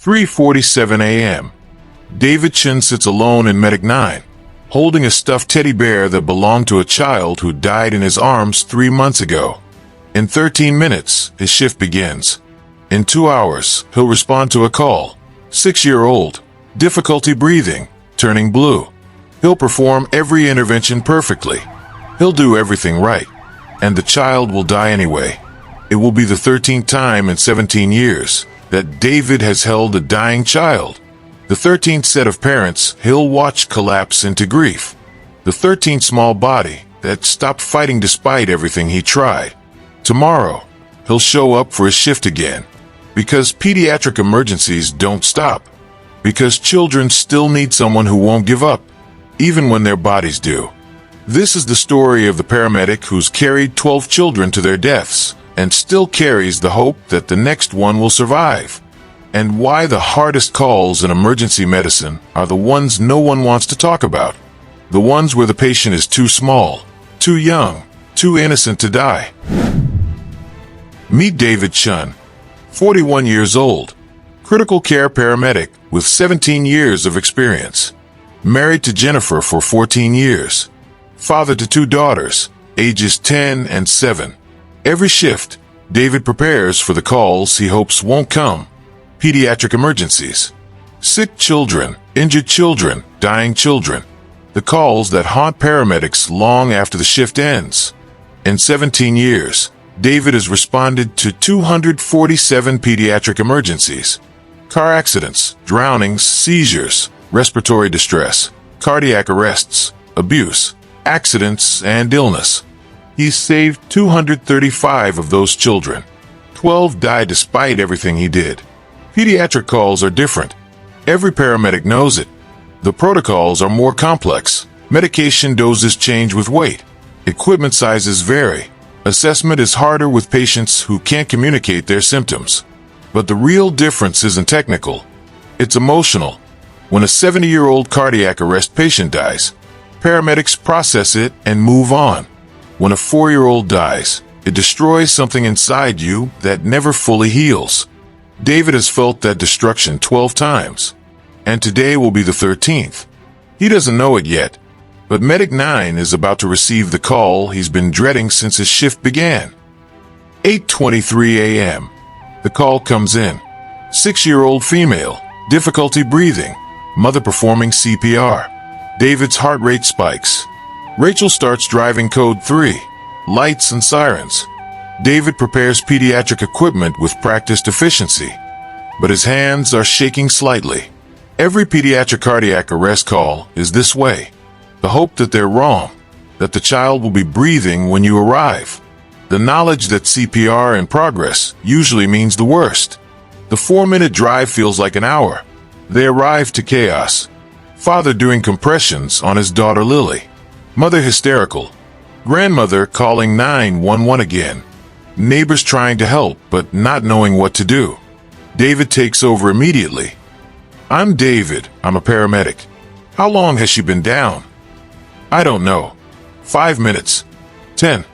3:47 a.m. David Chin sits alone in Medic 9, holding a stuffed teddy bear that belonged to a child who died in his arms 3 months ago. In 13 minutes, his shift begins. In 2 hours, he'll respond to a call. 6-year-old, difficulty breathing, turning blue. He'll perform every intervention perfectly. He'll do everything right. And the child will die anyway. It will be the 13th time in 17 years that David has held a dying child. The 13th set of parents he'll watch collapse into grief. The 13th small body that stopped fighting despite everything he tried. Tomorrow, he'll show up for his shift again. Because pediatric emergencies don't stop. Because children still need someone who won't give up, even when their bodies do. This is the story of the paramedic who's carried 12 children to their deaths and still carries the hope that the next one will survive. And why the hardest calls in emergency medicine are the ones no one wants to talk about. The ones where the patient is too small, too young, too innocent to die. Meet David Chun, 41 years old, critical care paramedic with 17 years of experience. Married to Jennifer for 14 years. Father to 2 daughters, ages 10 and 7. Every shift, David prepares for the calls he hopes won't come. Pediatric emergencies. Sick children, injured children, dying children. The calls that haunt paramedics long after the shift ends. In 17 years, David has responded to 247 pediatric emergencies. Car accidents, drownings, seizures, respiratory distress, cardiac arrests, abuse, accidents, and illness. He's saved 235 of those children. 12 died despite everything he did. Pediatric calls are different. Every paramedic knows it. The protocols are more complex. Medication doses change with weight. Equipment sizes vary. Assessment is harder with patients who can't communicate their symptoms. But the real difference isn't technical. It's emotional. When a 70-year-old cardiac arrest patient dies, paramedics process it and move on. When a 4-year-old dies, it destroys something inside you that never fully heals. David has felt that destruction 12 times, and today will be the 13th. He doesn't know it yet, but Medic 9 is about to receive the call he's been dreading since his shift began. 8:23 a.m. The call comes in. 6-year-old female, difficulty breathing, mother performing CPR. David's heart rate spikes. Rachel starts driving code 3, lights and sirens. David prepares pediatric equipment with practiced efficiency, but his hands are shaking slightly. Every pediatric cardiac arrest call is this way. The hope that they're wrong, that the child will be breathing when you arrive. The knowledge that CPR in progress usually means the worst. The 4-minute drive feels like an hour. They arrive to chaos. Father doing compressions on his daughter Lily. Mother hysterical. Grandmother calling 911 again. Neighbors trying to help but not knowing what to do. David takes over immediately. I'm David. I'm a paramedic. How long has she been down? I don't know. 5 minutes. 10.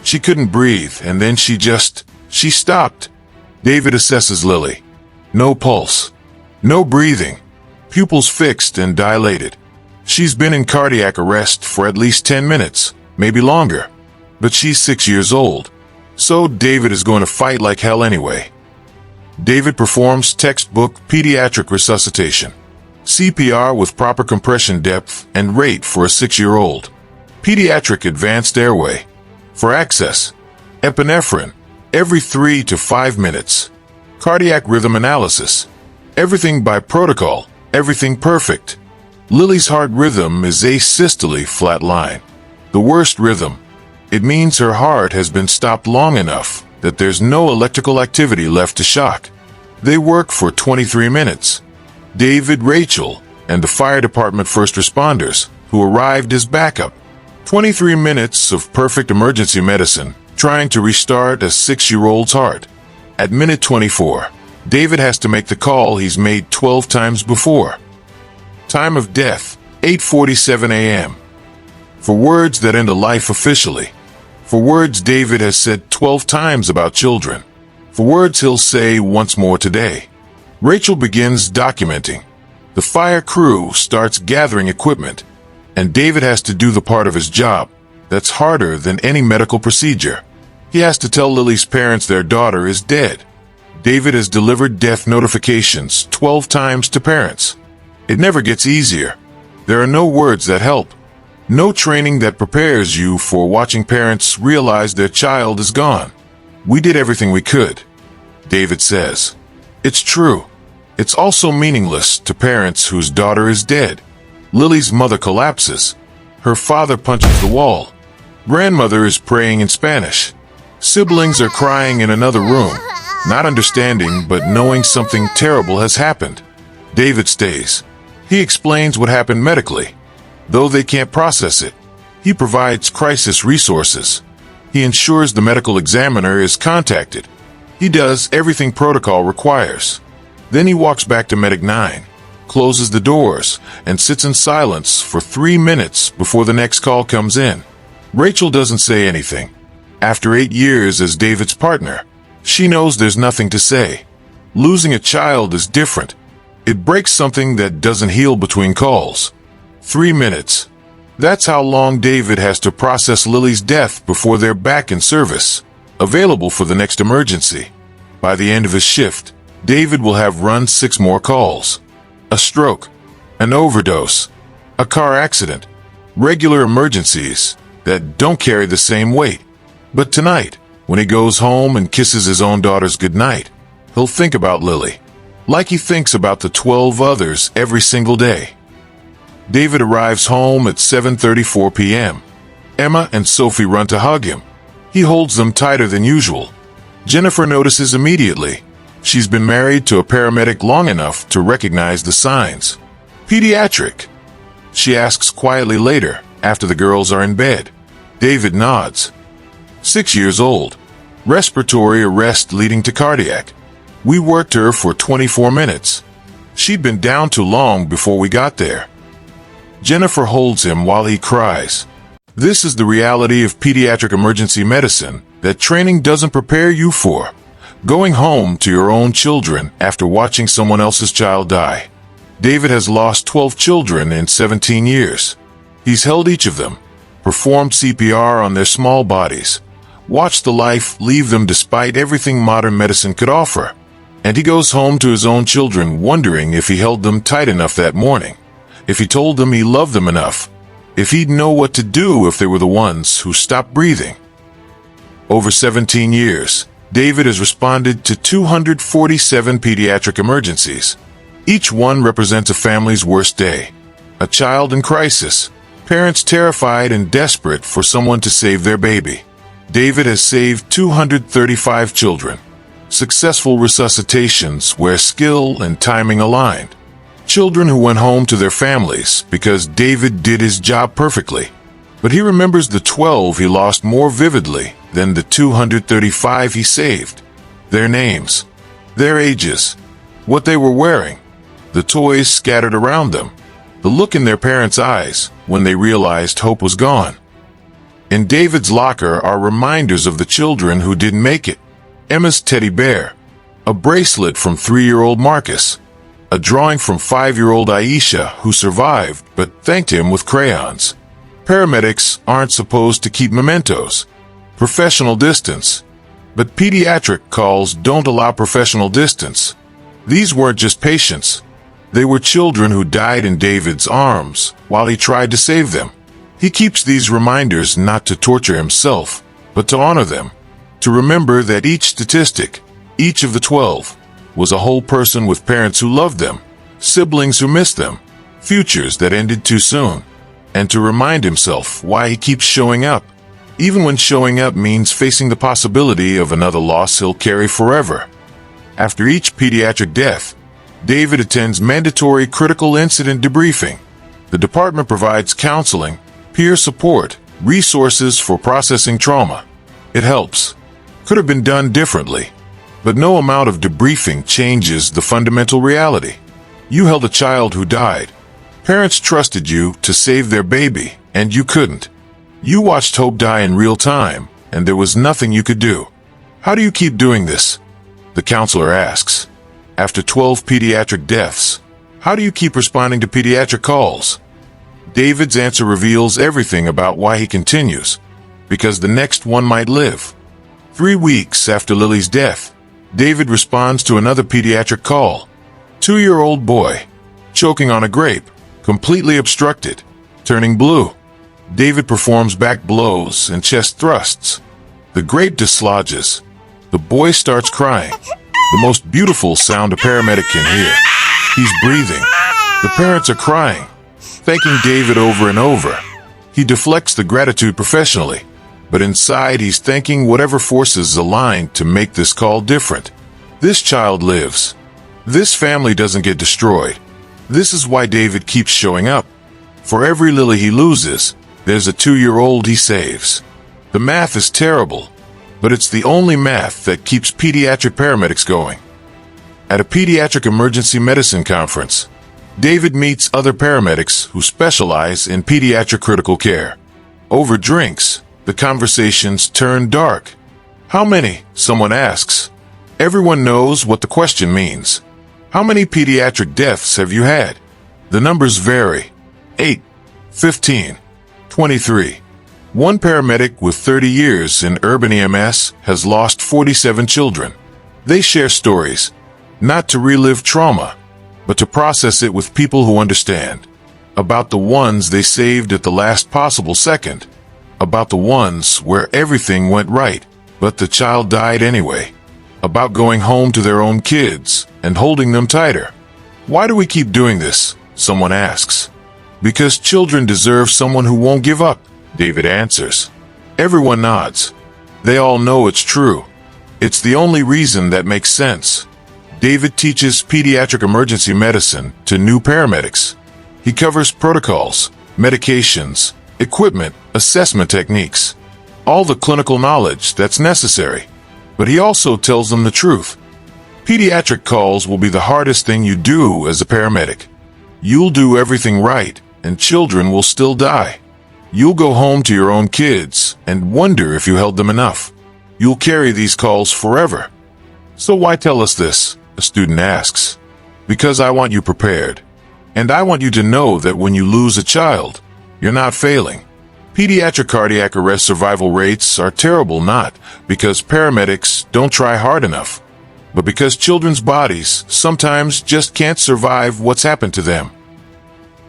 She couldn't breathe and then she stopped. David assesses Lily. No pulse. No breathing. Pupils fixed and dilated. She's been in cardiac arrest for at least 10 minutes, maybe longer. But she's 6 years old. So David is going to fight like hell anyway. David performs textbook pediatric resuscitation. CPR with proper compression depth and rate for a 6-year-old. Pediatric advanced airway. For access, epinephrine, every 3 to 5 minutes. Cardiac rhythm analysis. Everything by protocol, everything perfect. Lily's heart rhythm is asystole flat line. The worst rhythm. It means her heart has been stopped long enough that there's no electrical activity left to shock. They work for 23 minutes. David, Rachel, and the fire department first responders, who arrived as backup. 23 minutes of perfect emergency medicine, trying to restart a 6-year-old's heart. At minute 24, David has to make the call he's made 12 times before. Time of death, 8:47 a.m. For words that end a life officially. For words David has said 12 times about children. For words he'll say once more today. Rachel begins documenting. The fire crew starts gathering equipment, and David has to do the part of his job that's harder than any medical procedure. He has to tell Lily's parents their daughter is dead. David has delivered death notifications 12 times to parents. It never gets easier. There are no words that help. No training that prepares you for watching parents realize their child is gone. We did everything we could, David says. It's true. It's also meaningless to parents whose daughter is dead. Lily's mother collapses. Her father punches the wall. Grandmother is praying in Spanish. Siblings are crying in another room, not understanding but knowing something terrible has happened. David stays. He explains what happened medically. Though they can't process it, he provides crisis resources. He ensures the medical examiner is contacted. He does everything protocol requires. Then he walks back to Medic 9, closes the doors, and sits in silence for 3 minutes before the next call comes in. Rachel doesn't say anything. After 8 years as David's partner, she knows there's nothing to say. Losing a child is different. It breaks something that doesn't heal between calls. 3 minutes. That's how long David has to process Lily's death before they're back in service, available for the next emergency. By the end of his shift, David will have run 6 more calls. A stroke, an overdose, a car accident, regular emergencies that don't carry the same weight. But tonight, when he goes home and kisses his own daughter's goodnight, he'll think about Lily, like he thinks about the 12 others every single day. David arrives home at 7:34 p.m. Emma and Sophie run to hug him. He holds them tighter than usual. Jennifer notices immediately. She's been married to a paramedic long enough to recognize the signs. Pediatric, she asks quietly later, after the girls are in bed. David nods. 6 years old. Respiratory arrest leading to cardiac. We worked her for 24 minutes. She'd been down too long before we got there. Jennifer holds him while he cries. This is the reality of pediatric emergency medicine that training doesn't prepare you for. Going home to your own children after watching someone else's child die. David has lost 12 children in 17 years. He's held each of them, performed CPR on their small bodies, watched the life leave them despite everything modern medicine could offer. And he goes home to his own children wondering if he held them tight enough that morning, if he told them he loved them enough, if he'd know what to do if they were the ones who stopped breathing. Over 17 years, David has responded to 247 pediatric emergencies. Each one represents a family's worst day. A child in crisis, parents terrified and desperate for someone to save their baby. David has saved 235 children. Successful resuscitations where skill and timing aligned. Children who went home to their families because David did his job perfectly. But he remembers the 12 he lost more vividly than the 235 he saved. Their names, their ages, what they were wearing, the toys scattered around them, the look in their parents' eyes when they realized hope was gone. In David's locker are reminders of the children who didn't make it. Emma's teddy bear, a bracelet from 3-year-old Marcus, a drawing from 5-year-old Aisha who survived but thanked him with crayons. Paramedics aren't supposed to keep mementos. Professional distance. But pediatric calls don't allow professional distance. These weren't just patients. They were children who died in David's arms while he tried to save them. He keeps these reminders not to torture himself, but to honor them. To remember that each statistic, each of the 12, was a whole person with parents who loved them, siblings who missed them, futures that ended too soon. And to remind himself why he keeps showing up, even when showing up means facing the possibility of another loss he'll carry forever. After each pediatric death, David attends mandatory critical incident debriefing. The department provides counseling, peer support, resources for processing trauma. It helps. Could have been done differently, but no amount of debriefing changes the fundamental reality. You held a child who died. Parents trusted you to save their baby, and you couldn't. You watched hope die in real time, and there was nothing you could do. How do you keep doing this? The counselor asks. after 12 pediatric deaths. How do you keep responding to pediatric calls? David's answer reveals everything about why he continues. Because the next one might live. 3 weeks after Lily's death, David responds to another pediatric call. 2-year-old boy, choking on a grape, completely obstructed, turning blue. David performs back blows and chest thrusts. The grape dislodges. The boy starts crying. The most beautiful sound a paramedic can hear. He's breathing. The parents are crying, thanking David over and over. He deflects the gratitude professionally, but inside he's thanking whatever forces aligned to make this call different. This child lives. This family doesn't get destroyed. This is why David keeps showing up. For every Lily he loses, there's a 2-year-old he saves. The math is terrible, but it's the only math that keeps pediatric paramedics going. At a pediatric emergency medicine conference, David meets other paramedics who specialize in pediatric critical care. Over drinks, the conversations turn dark. How many? Someone asks. Everyone knows what the question means. How many pediatric deaths have you had? The numbers vary. 8, 15, 23. One paramedic with 30 years in urban EMS has lost 47 children. They share stories, not to relive trauma, but to process it with people who understand. About the ones they saved at the last possible second. About the ones where everything went right, but the child died anyway. About going home to their own kids and holding them tighter. Why do we keep doing this? Someone asks. Because children deserve someone who won't give up, David answers. Everyone nods. They all know it's true. It's the only reason that makes sense. David teaches pediatric emergency medicine to new paramedics. He covers protocols, medications, equipment, assessment techniques, all the clinical knowledge that's necessary. But he also tells them the truth. Pediatric calls will be the hardest thing you do as a paramedic. You'll do everything right, and children will still die. You'll go home to your own kids and wonder if you held them enough. You'll carry these calls forever. So why tell us this? A student asks. Because I want you prepared. And I want you to know that when you lose a child, you're not failing. Pediatric cardiac arrest survival rates are terrible not because paramedics don't try hard enough, but because children's bodies sometimes just can't survive what's happened to them.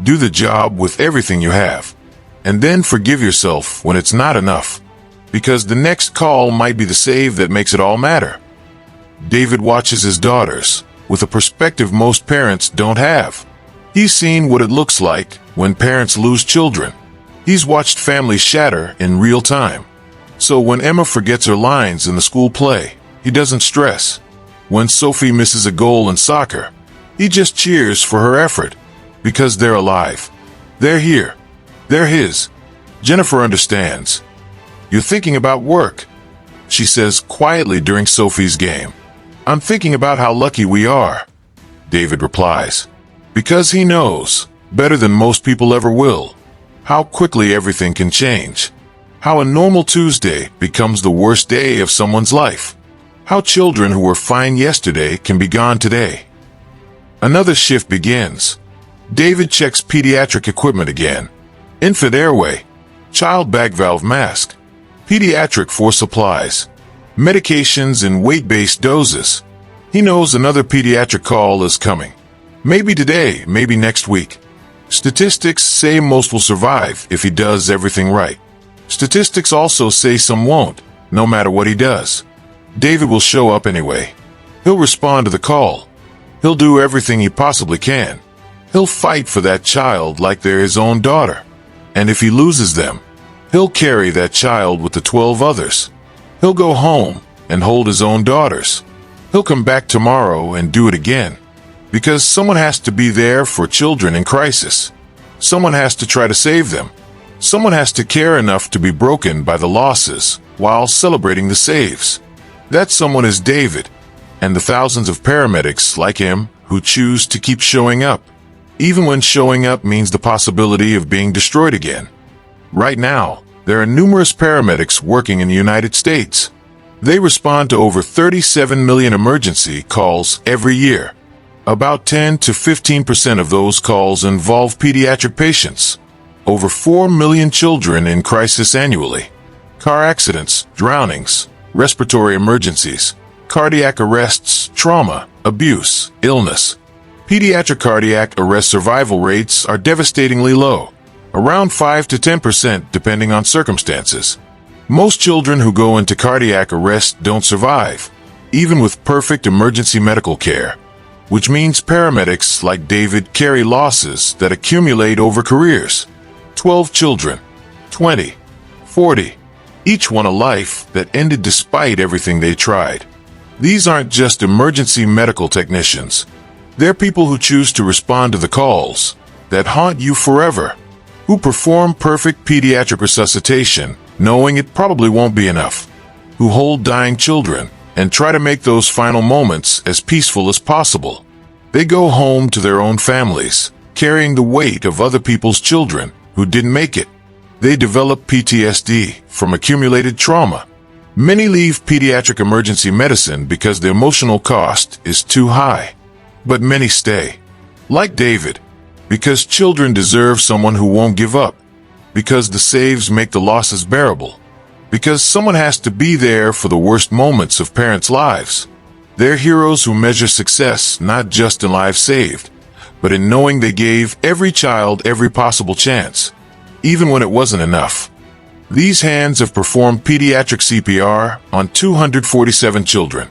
Do the job with everything you have, and then forgive yourself when it's not enough, because the next call might be the save that makes it all matter. David watches his daughters with a perspective most parents don't have. He's seen what it looks like when parents lose children. He's watched families shatter in real time. So when Emma forgets her lines in the school play, he doesn't stress. When Sophie misses a goal in soccer, he just cheers for her effort. Because they're alive. They're here. They're his. Jennifer understands. You're thinking about work, she says quietly during Sophie's game. I'm thinking about how lucky we are, David replies. Because he knows, better than most people ever will, how quickly everything can change. How a normal Tuesday becomes the worst day of someone's life. How children who were fine yesterday can be gone today. Another shift begins. David checks pediatric equipment again. Infant airway, child bag valve mask, pediatric for supplies, medications in weight-based doses. He knows another pediatric call is coming. Maybe today, maybe next week. Statistics say most will survive if he does everything right. Statistics also say some won't, no matter what he does. David will show up anyway. He'll respond to the call. He'll do everything he possibly can. He'll fight for that child like they're his own daughter. And if he loses them, he'll carry that child with the 12 others. He'll go home and hold his own daughters. He'll come back tomorrow and do it again. Because someone has to be there for children in crisis. Someone has to try to save them. Someone has to care enough to be broken by the losses while celebrating the saves. That someone is David, and the thousands of paramedics like him who choose to keep showing up, even when showing up means the possibility of being destroyed again. Right now, there are numerous paramedics working in the United States. They respond to over 37 million emergency calls every year. About 10 to 15% of those calls involve pediatric patients. Over 4 million children in crisis annually. Car accidents, drownings, respiratory emergencies, cardiac arrests, trauma, abuse, illness. Pediatric cardiac arrest survival rates are devastatingly low, around 5 to 10% depending on circumstances. Most children who go into cardiac arrest don't survive, even with perfect emergency medical care, which means paramedics like David carry losses that accumulate over careers. 12 children, 20, 40, each one a life that ended despite everything they tried. These aren't just emergency medical technicians. They're people who choose to respond to the calls that haunt you forever, who perform perfect pediatric resuscitation, knowing it probably won't be enough, who hold dying children and try to make those final moments as peaceful as possible. They go home to their own families, carrying the weight of other people's children who didn't make it. They develop PTSD from accumulated trauma. Many leave pediatric emergency medicine because the emotional cost is too high. But many stay. Like David, because children deserve someone who won't give up. Because the saves make the losses bearable. Because someone has to be there for the worst moments of parents' lives. They're heroes who measure success not just in lives saved, but in knowing they gave every child every possible chance, even when it wasn't enough. These hands have performed pediatric CPR on 247 children.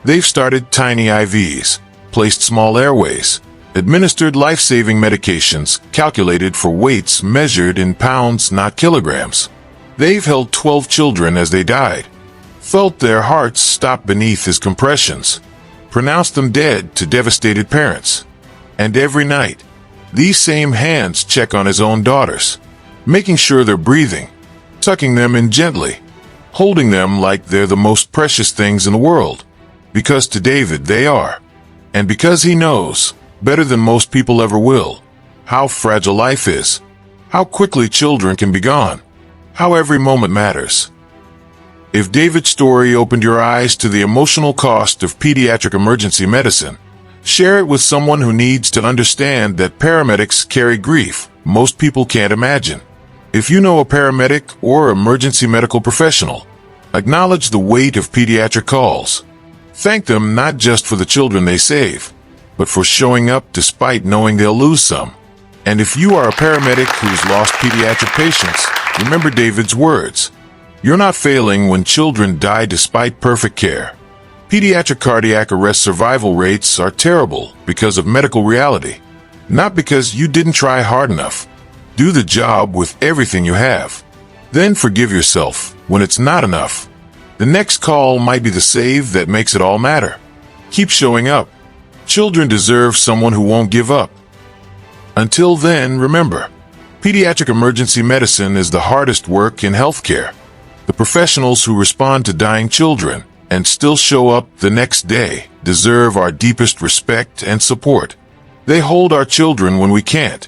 They've started tiny IVs, placed small airways, administered life-saving medications calculated for weights measured in pounds, not kilograms. They've held 12 children as they died, felt their hearts stop beneath his compressions, pronounced them dead to devastated parents. And every night, these same hands check on his own daughters, making sure they're breathing, tucking them in gently, holding them like they're the most precious things in the world. Because to David they are. And because he knows, better than most people ever will, how fragile life is, how quickly children can be gone, how every moment matters. If David's story opened your eyes to the emotional cost of pediatric emergency medicine, share it with someone who needs to understand that paramedics carry grief most people can't imagine. If you know a paramedic or emergency medical professional, acknowledge the weight of pediatric calls. Thank them not just for the children they save, but for showing up despite knowing they'll lose some. And if you are a paramedic who's lost pediatric patients, remember David's words. You're not failing when children die despite perfect care. Pediatric cardiac arrest survival rates are terrible because of medical reality, not because you didn't try hard enough. Do the job with everything you have. Then forgive yourself when it's not enough. The next call might be the save that makes it all matter. Keep showing up. Children deserve someone who won't give up. Until then, remember, pediatric emergency medicine is the hardest work in healthcare. The professionals who respond to dying children and still show up the next day deserve our deepest respect and support. They hold our children when we can't.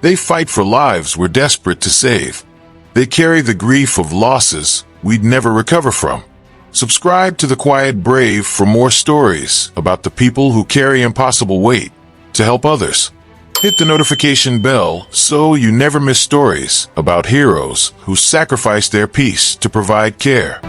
They fight for lives we're desperate to save. They carry the grief of losses we'd never recover from. Subscribe to The Quiet Brave for more stories about the people who carry impossible weight to help others. Hit the notification bell so you never miss stories about heroes who sacrifice their peace to provide care.